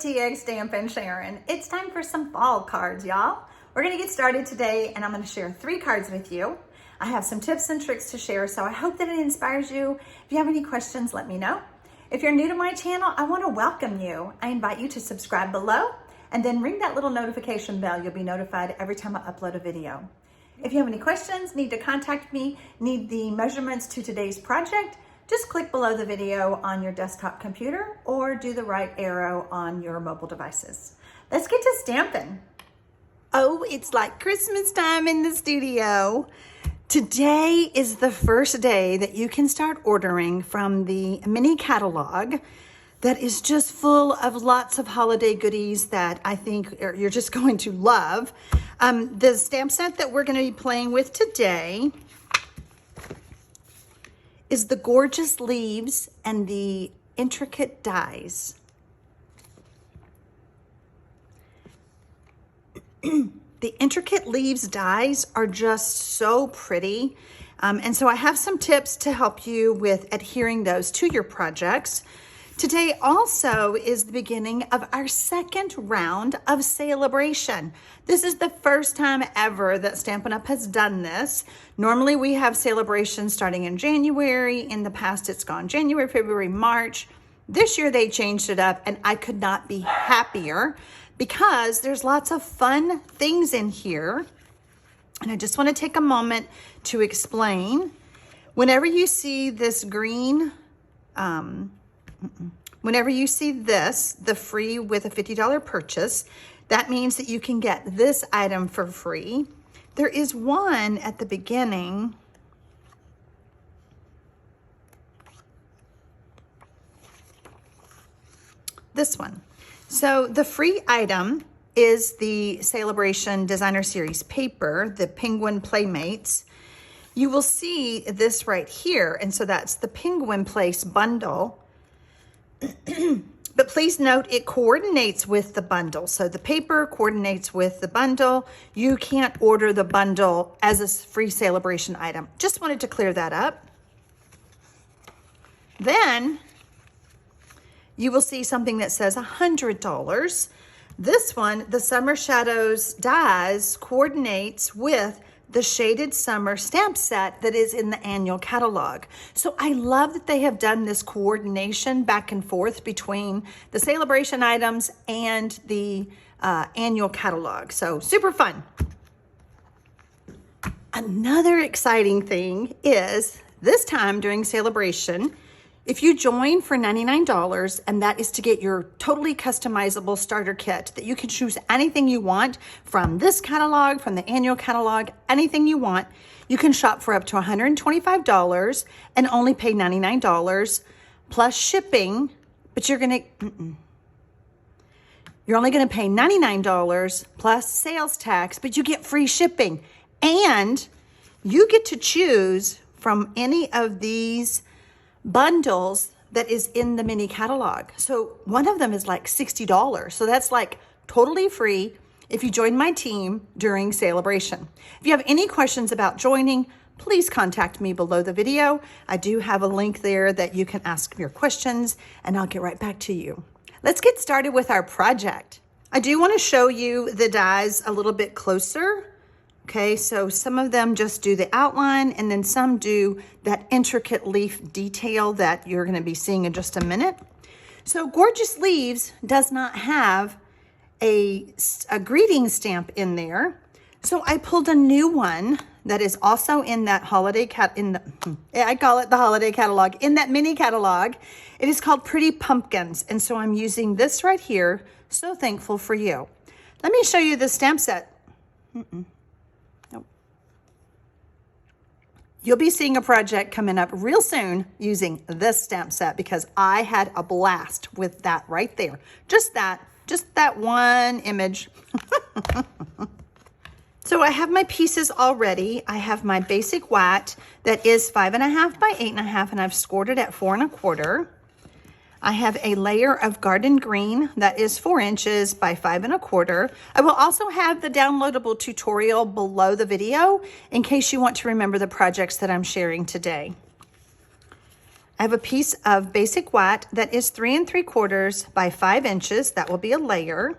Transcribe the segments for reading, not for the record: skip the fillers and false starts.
TxStampin, Sharon. It's time for some fall cards, y'all. We're gonna get started today and I'm gonna share 3 cards with you. I have some tips and tricks to share, so I hope that it inspires you. If you have any questions, let me know. If you're new to my channel, I wanna welcome you. I invite you to subscribe below and then ring that little notification bell. You'll be notified every time I upload a video. If you have any questions, need to contact me, need the measurements to today's project, just click below the video on your desktop computer or do the right arrow on your mobile devices. Let's get to stamping. Oh, it's like Christmas time in the studio. Today is the first day that you can start ordering from the mini catalog that is just full of lots of holiday goodies that I think you're just going to love. The stamp set that we're going to be playing with today is the gorgeous leaves and the intricate dies. The intricate leaves dies are just so pretty. And so I have some tips to help you with adhering those to your projects. Today also is the beginning of our second round of celebration. This is the first time ever that Stampin' Up! Has done this. Normally we have celebrations starting in January. In the past it's gone January, February, March. This year they changed it up and I could not be happier because there's lots of fun things in here. And I just want to take a moment to explain. Whenever you see this green, whenever you see this, the free with a $50 purchase, that means that you can get this item for free. There is one at the beginning. This one. So the free item is the Celebration Designer Series paper, the Penguin Playmates. You will see this right here. And so that's the Penguin Place bundle. But please note it coordinates with the bundle. So the paper coordinates with the bundle. You can't order the bundle as a free celebration item. Just wanted to clear that up. Then you will see something that says $100. This one, the Summer Shadows dies, coordinates with the Shaded Summer stamp set that is in the annual catalog. So I love that they have done this coordination back and forth between the celebration items and the annual catalog. So super fun. Another exciting thing is this time during celebration, if you join for $99, and that is to get your totally customizable starter kit that you can choose anything you want from this catalog, from the annual catalog, anything you want, you can shop for up to $125 and only pay $99 plus shipping, but you're only gonna pay $99 plus sales tax, but you get free shipping. And you get to choose from any of these bundles that is in the mini catalog. So one of them is like $60. So that's like totally free if you join my team during celebration. If you have any questions about joining, please contact me below the video. I do have a link there that you can ask your questions and I'll get right back to you. Let's get started with our project. I do want to show you the dies a little bit closer. Okay, so some of them just do the outline and then some do that intricate leaf detail that you're going to be seeing in just a minute. So Gorgeous Leaves does not have a greeting stamp in there. So I pulled a new one that is also in that holiday I call it the holiday catalog, in that mini catalog. It is called Pretty Pumpkins. And so I'm using this right here. So thankful for you. Let me show you the stamp set. You'll be seeing a project coming up real soon using this stamp set because I had a blast with that right there. Just that one image. So I have my pieces already. I have my basic white that is 5.5 by 8.5 and I've scored it at 4 1/4. I have a layer of garden green that is 4 inches by 5 1/4. I will also have the downloadable tutorial below the video in case you want to remember the projects that I'm sharing today. I have a piece of basic white that is 3 3/4 by 5 inches. That will be a layer.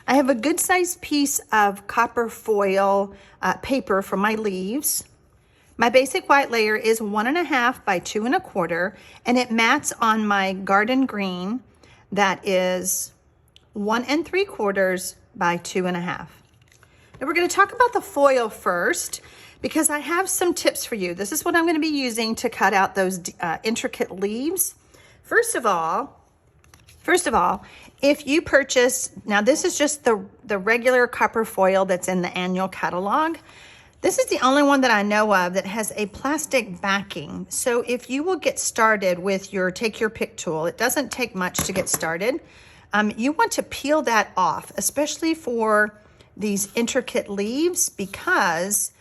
I have a good sized piece of copper foil paper for my leaves. My basic white layer is 1 1/2 by 2 1/4, and it mats on my garden green that is 1 3/4 by 2 1/2. Now we're going to talk about the foil first because I have some tips for you. This is what I'm going to be using to cut out those intricate leaves. First of all, if you purchase, now this is just the regular copper foil that's in the annual catalog. This is the only one that I know of that has a plastic backing. So if you will get started with your take your pick tool, it doesn't take much to get started. You want to peel that off, especially for these intricate leaves, because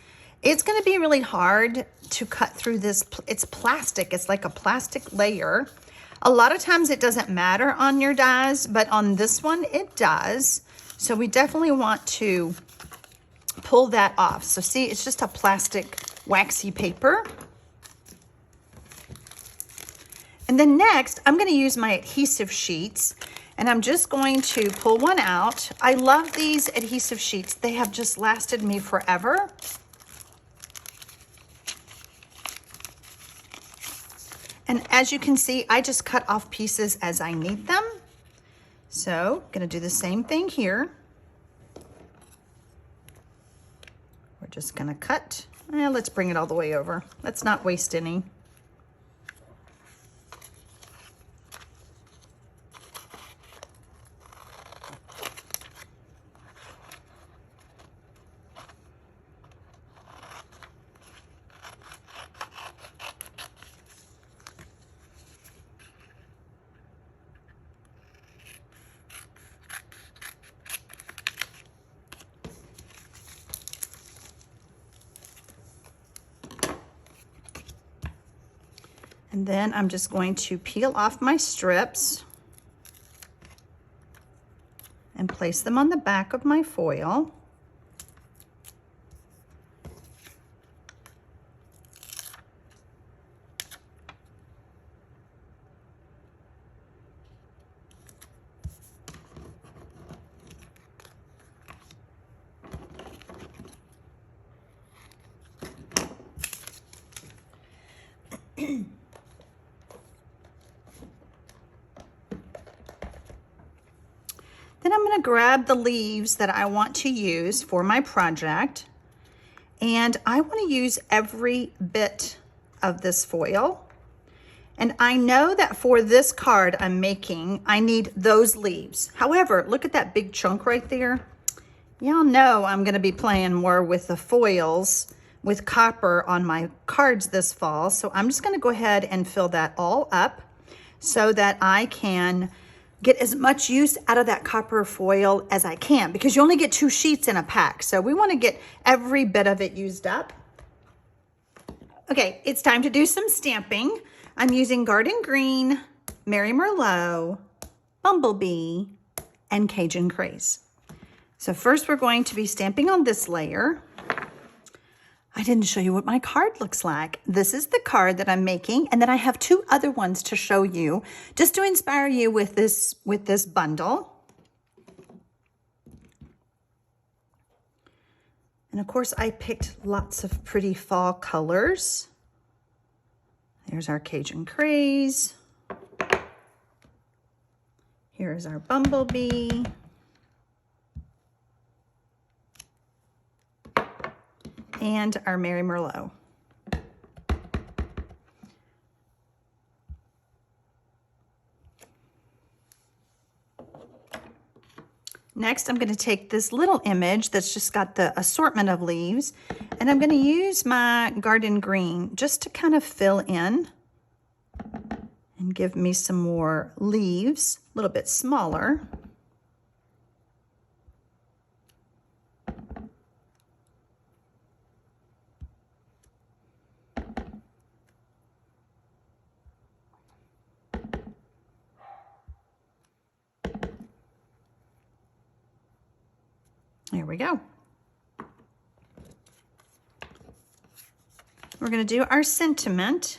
it's going to be really hard to cut through this. It's plastic. It's like a plastic layer. A lot of times it doesn't matter on your dies, but on this one it does. So we definitely want to pull that off. So see, it's just a plastic waxy paper. And then next, I'm going to use my adhesive sheets, and I'm just going to pull one out. I love these adhesive sheets. They have just lasted me forever. And as you can see, I just cut off pieces as I need them. So, gonna do the same thing here. We're just gonna cut. Let's bring it all the way over. Let's not waste any. And then I'm just going to peel off my strips and place them on the back of my foil. Then I'm going to grab the leaves that I want to use for my project, and I want to use every bit of this foil. And I know that for this card I'm making, I need those leaves. However, look at that big chunk right there. Y'all know I'm going to be playing more with the foils with copper on my cards this fall. So I'm just going to go ahead and fill that all up so that I can get as much use out of that copper foil as I can, because you only get 2 sheets in a pack. So we want to get every bit of it used up. Okay, it's time to do some stamping. I'm using Garden Green, Mary Merlot, Bumblebee, and Cajun Craze. So first we're going to be stamping on this layer. I didn't show you what my card looks like. This is the card that I'm making, and then I have 2 other ones to show you, just to inspire you with this bundle. And of course, I picked lots of pretty fall colors. There's our Cajun Craze. Here's our Bumblebee. And our Mary Merlot. Next, I'm going to take this little image that's just got the assortment of leaves, and I'm going to use my Garden Green just to kind of fill in and give me some more leaves, a little bit smaller. There we go. We're going to do our sentiment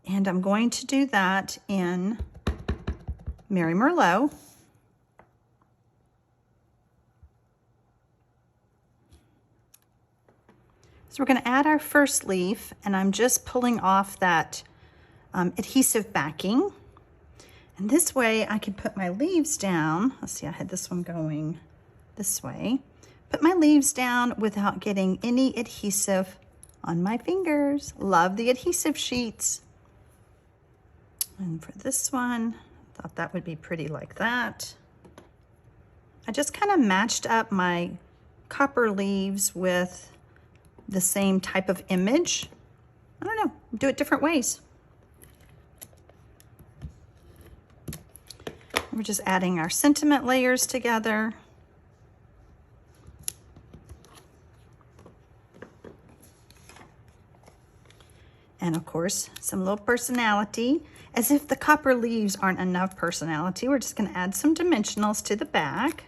And I'm going to do that in Mary Merlot. So we're going to add our first leaf, and I'm just pulling off that adhesive backing. And this way I can put my leaves down. Let's see, I had this one going this way. Put my leaves down without getting any adhesive on my fingers. Love the adhesive sheets. And for this one, thought that would be pretty like that. I just kind of matched up my copper leaves with the same type of image. I don't know, do it different ways. We're just adding our sentiment layers together. And of course, some little personality. As if the copper leaves aren't enough personality, we're just going to add some dimensionals to the back.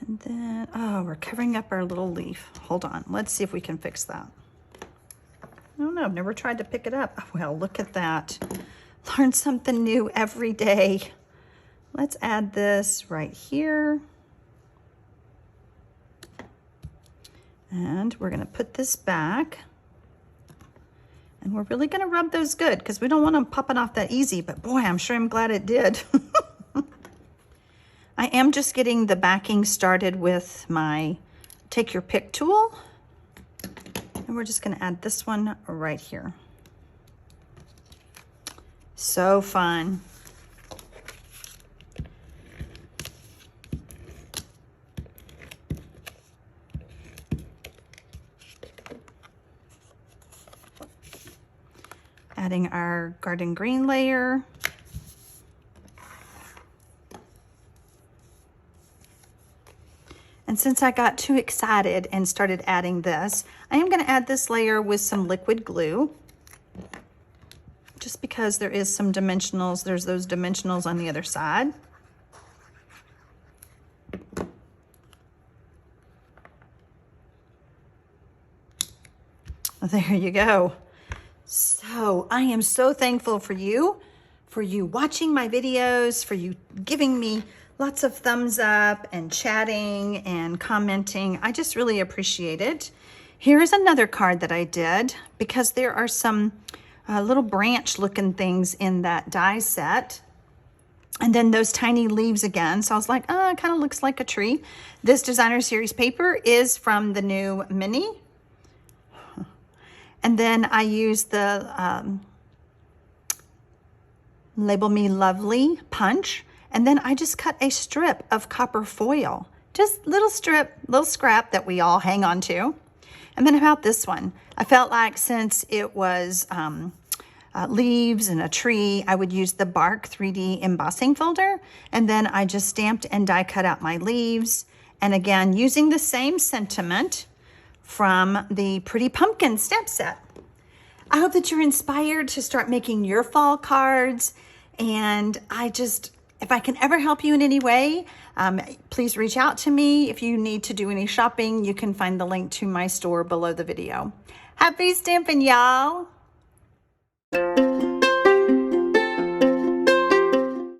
And then, oh, we're covering up our little leaf. Hold on, let's see if we can fix that. I don't know, I've never tried to pick it up. Oh, well, look at that. Learn something new every day. Let's add this right here. And we're gonna put this back. And we're really gonna rub those good because we don't want them popping off that easy, but boy, I'm sure I'm glad it did. I am just getting the backing started with my Take Your Pick tool. And we're just gonna add this one right here. So fun. Adding our garden green layer. And since I got too excited and started adding this, I am going to add this layer with some liquid glue. Just because there is some dimensionals, there's those dimensionals on the other side. There you go. So I am so thankful for you watching my videos, for you giving me lots of thumbs up and chatting and commenting. I just really appreciate it. Here is another card that I did because there are some little branch looking things in that die set. And then those tiny leaves again. So I was like, oh, it kind of looks like a tree. This designer series paper is from the new mini. And then I used the Label Me Lovely punch. And then I just cut a strip of copper foil. Just little strip, little scrap that we all hang on to. And then about this one, I felt like since it was leaves and a tree, I would use the Bark 3D embossing folder. And then I just stamped and die cut out my leaves. And again, using the same sentiment from the Pretty Pumpkin stamp set. I hope that you're inspired to start making your fall cards. And if I can ever help you in any way, please reach out to me. If you need to do any shopping, you can find the link to my store below the video. Happy stamping, y'all.